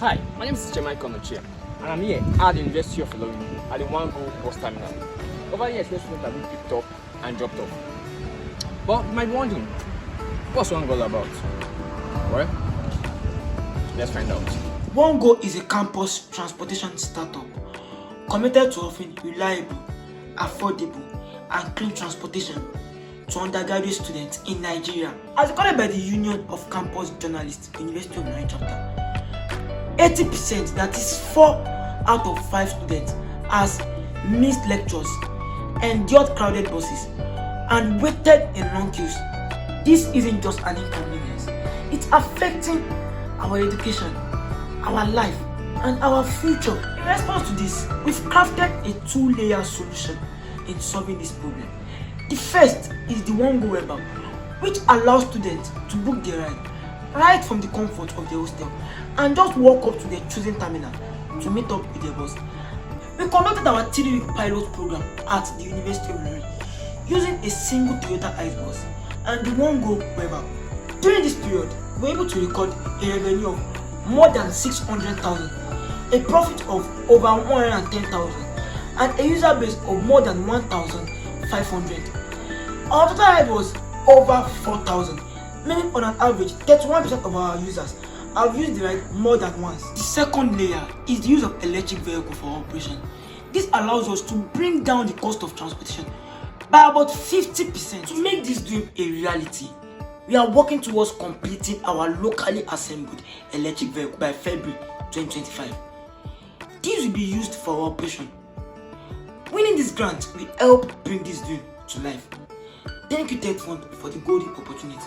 Hi, my name is Internal Combustion Engine, and I'm here at the University of Ilorin at the Go bus terminal. Over here, students have been picked up and dropped off. But you might be wondering, what's Go all about? Well, let's find out. Go is a campus transportation startup committed to offering reliable, affordable, and clean transportation to undergraduate students in Nigeria, as recorded by the Union of Campus Journalists, University of Ilorin chapter. 80%, that is 4 out of 5 students, has missed lectures, endured crowded buses, and waited in long queues. This isn't just an inconvenience, it's affecting our education, our life, and our future. In response to this, we've crafted a 2-layer solution in solving this problem. The first is the Go web app, which allows students to book their ride right from the comfort of their hostel and just walk up to their chosen terminal to meet up with their bus. We conducted our 3-week pilot program at the University of Ilorin using a single Toyota ICE bus and the Go web app. During this period, we were able to record a revenue of more than 600,000, a profit of over 110,000, and a user base of more than 1,500. Our total ride was over 4,000, meaning on an average 31% of our users have used the ride more than once. The second layer is the use of electric vehicle for operation. This allows us to bring down the cost of transportation by about 50%. To make this dream a reality, we are working towards completing our locally assembled electric vehicle by February 2025. These will be used for our operation. Winning this grant will help bring this dream to life. Thank you, Tech Fund, for the golden opportunity.